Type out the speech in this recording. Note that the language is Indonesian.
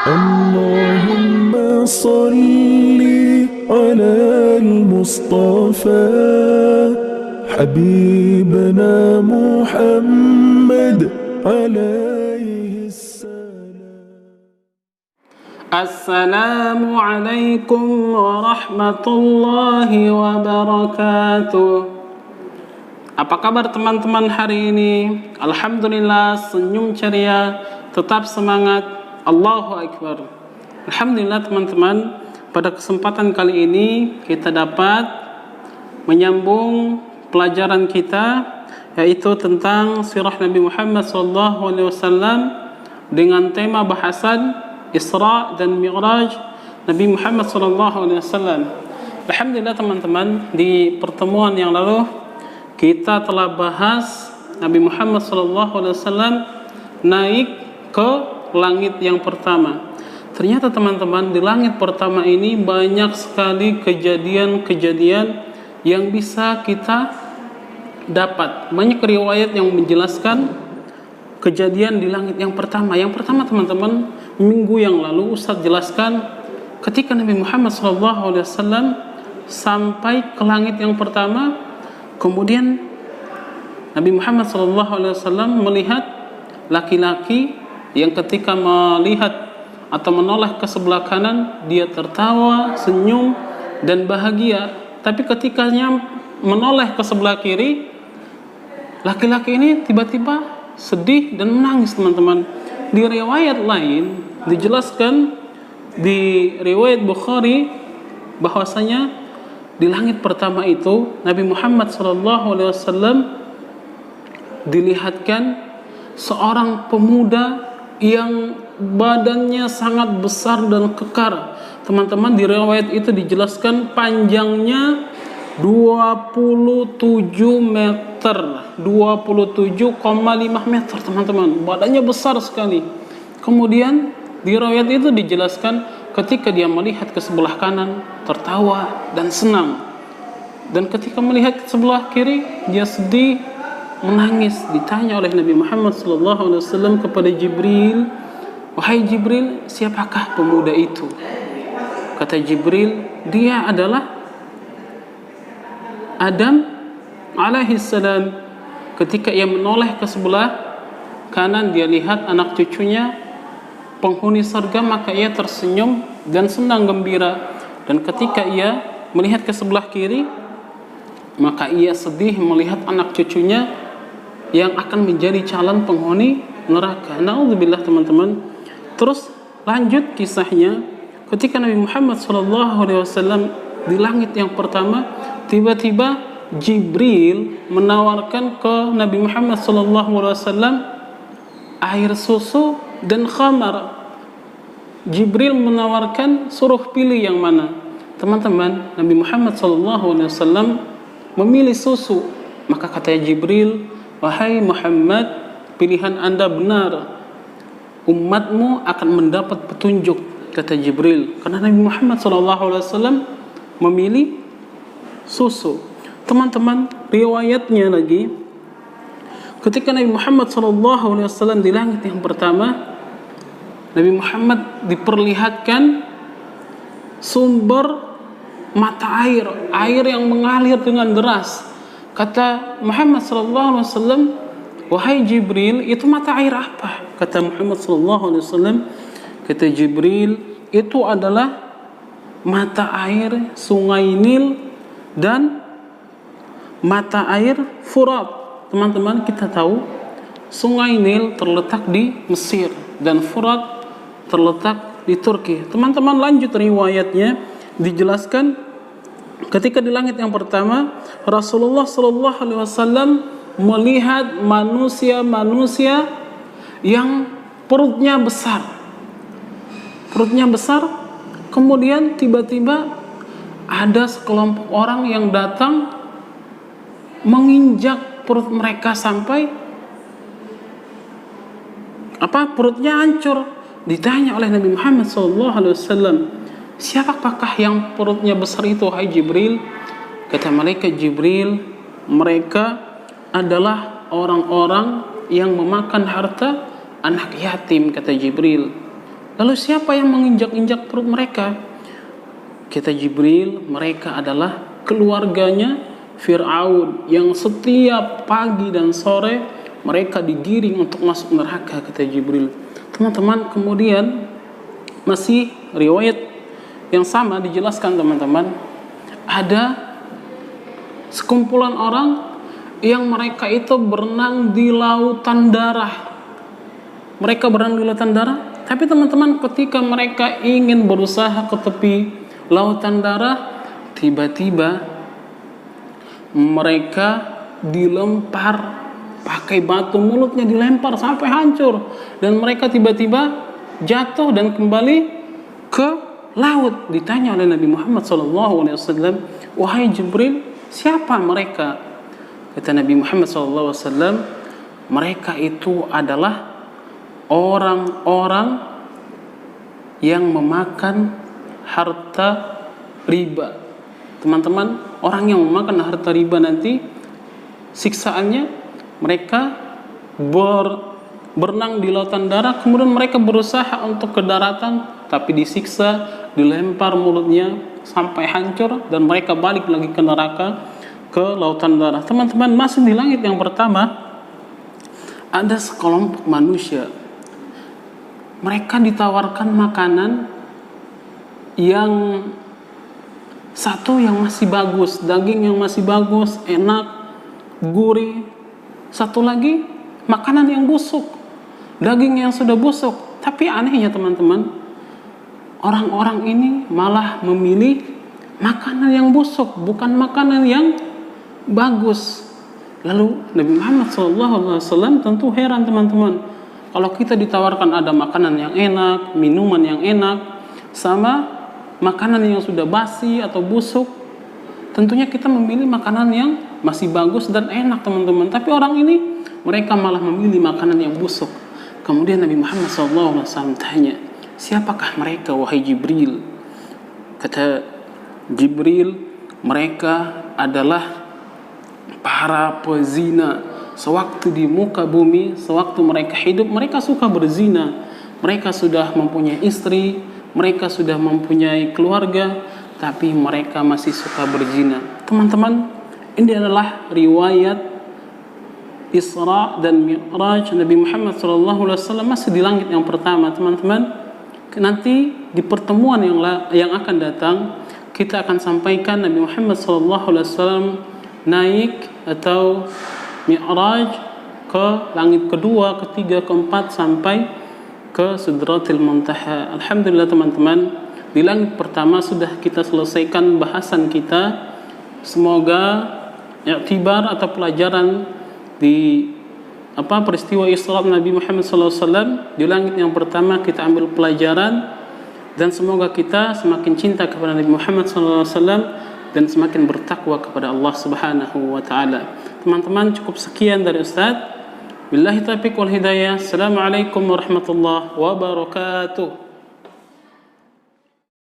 اللهم صل على المصطفى حبيبنا محمد عليه السلام. السلام عليكم ورحمة الله wabarakatuh. Apa kabar teman-teman hari ini? Alhamdulillah, senyum ceria, tetap semangat. Allahu Akbar. Alhamdulillah teman-teman, pada kesempatan kali ini kita dapat menyambung pelajaran kita, yaitu tentang sirah Nabi Muhammad SAW dengan tema bahasan Isra dan Mi'raj Nabi Muhammad SAW. Alhamdulillah teman-teman, di pertemuan yang lalu kita telah bahas Nabi Muhammad SAW naik ke langit yang pertama. Ternyata teman-teman, di langit pertama ini banyak sekali kejadian-kejadian yang bisa kita dapat. Banyak riwayat yang menjelaskan kejadian di langit yang pertama. Yang pertama teman-teman, minggu yang lalu Ustaz jelaskan ketika Nabi Muhammad SAW sampai ke langit yang pertama, kemudian Nabi Muhammad SAW melihat laki-laki yang ketika melihat atau menoleh ke sebelah kanan, dia tertawa, senyum, dan bahagia. Tapi ketika menoleh ke sebelah kiri, laki-laki ini tiba-tiba sedih dan menangis teman-teman. Di riwayat lain dijelaskan di riwayat Bukhari bahwasanya di langit pertama itu Nabi Muhammad SAW dilihatkan seorang pemuda yang badannya sangat besar dan kekar. Teman-teman, di riwayat itu dijelaskan panjangnya 27 meter, 27,5 meter teman-teman. Badannya besar sekali. Kemudian di riwayat itu dijelaskan ketika dia melihat ke sebelah kanan tertawa dan senang, dan ketika melihat ke sebelah kiri dia sedih, menangis. Ditanya oleh Nabi Muhammad SAW kepada Jibril, "Wahai Jibril, siapakah pemuda itu?" Kata Jibril, "Dia adalah Adam alaihissalam." Ketika ia menoleh ke sebelah kanan, dia lihat anak cucunya penghuni surga, maka ia tersenyum dan senang gembira. Dan ketika ia melihat ke sebelah kiri, maka ia sedih melihat anak cucunya yang akan menjadi calon penghuni neraka. Na'udzubillah teman-teman. Terus lanjut kisahnya, ketika Nabi Muhammad SAW di langit yang pertama, tiba-tiba Jibril menawarkan ke Nabi Muhammad SAW air susu dan khamar. Jibril menawarkan, suruh pilih yang mana. Teman-teman, Nabi Muhammad SAW memilih susu. Maka kata Jibril, "Wahai Muhammad, pilihan Anda benar. Umatmu akan mendapat petunjuk," kata Jibril. Karena Nabi Muhammad SAW memilih susu. Teman-teman, riwayatnya lagi, ketika Nabi Muhammad SAW di langit yang pertama, Nabi Muhammad diperlihatkan sumber mata air yang mengalir dengan deras. Kata Muhammad SAW, "Wahai Jibril, itu mata air apa?" Kata Muhammad SAW, kata Jibril, "Itu adalah mata air sungai Nil dan mata air Furat." Teman-teman, kita tahu sungai Nil terletak di Mesir dan Furat terletak di Turki. Teman-teman, lanjut riwayatnya dijelaskan ketika di langit yang pertama, Rasulullah SAW melihat manusia-manusia yang perutnya besar. Kemudian tiba-tiba ada sekelompok orang yang datang menginjak perut mereka sampai perutnya hancur. Ditanya oleh Nabi Muhammad SAW, "Siapakah yang perutnya besar itu, wahai Jibril?" Kata malaikat Jibril, "Mereka adalah orang-orang yang memakan harta anak yatim," kata Jibril. Lalu siapa yang menginjak-injak perut mereka? Kata Jibril, mereka adalah keluarganya Fir'aun yang setiap pagi dan sore mereka digiring untuk masuk neraka, kata Jibril. Teman-teman, kemudian masih riwayat yang sama dijelaskan teman-teman, ada sekumpulan orang yang mereka itu berenang di lautan darah. Mereka berenang di lautan darah, tapi teman-teman ketika mereka ingin berusaha ke tepi lautan darah, tiba-tiba mereka dilempar pakai batu, mulutnya dilempar sampai hancur, dan mereka tiba-tiba jatuh dan kembali ke laut. Ditanya oleh Nabi Muhammad SAW, wahai Jibril, siapa mereka? Kata Nabi Muhammad SAW, mereka itu adalah orang-orang yang memakan harta riba. Teman-teman, orang yang memakan harta riba nanti siksaannya, mereka berenang di lautan darah, kemudian mereka berusaha untuk ke daratan, tapi disiksa, dilempar mulutnya sampai hancur, dan mereka balik lagi ke neraka, ke lautan darah. Teman-teman, masih di langit yang pertama ada sekelompok manusia. Mereka ditawarkan makanan yang satu yang masih bagus, daging yang masih bagus, enak, gurih. Satu lagi makanan yang busuk, daging yang sudah busuk. Tapi anehnya teman-teman, orang-orang ini malah memilih makanan yang busuk, bukan makanan yang bagus. Lalu Nabi Muhammad SAW tentu heran teman-teman, kalau kita ditawarkan ada makanan yang enak, minuman yang enak, sama makanan yang sudah basi atau busuk, tentunya kita memilih makanan yang masih bagus dan enak teman-teman. Tapi orang ini, mereka malah memilih makanan yang busuk. Kemudian Nabi Muhammad SAW tanya, siapakah mereka wahai Jibril? Kata Jibril, mereka adalah para pezina. Sewaktu di muka bumi, sewaktu mereka hidup, mereka suka berzina. Mereka sudah mempunyai istri, mereka sudah mempunyai keluarga, tapi mereka masih suka berzina. Teman-teman, ini adalah riwayat Isra dan Mi'raj Nabi Muhammad SAW masih di langit yang pertama. Teman-teman, nanti di pertemuan yang akan datang, kita akan sampaikan Nabi Muhammad SAW naik atau Mi'raj ke langit kedua, ketiga, keempat, sampai ke Sidratil Muntaha. Alhamdulillah teman-teman, di langit pertama sudah kita selesaikan bahasan kita. Semoga i'tibar atau pelajaran di peristiwa Isra Nabi Muhammad SAW di langit yang pertama kita ambil pelajaran, dan semoga kita semakin cinta kepada Nabi Muhammad SAW dan semakin bertakwa kepada Allah Subhanahu wa taala. Teman-teman, cukup sekian dari Ustaz. Billahi taufiq wal hidayah. Assalamualaikum warahmatullahi wabarakatuh.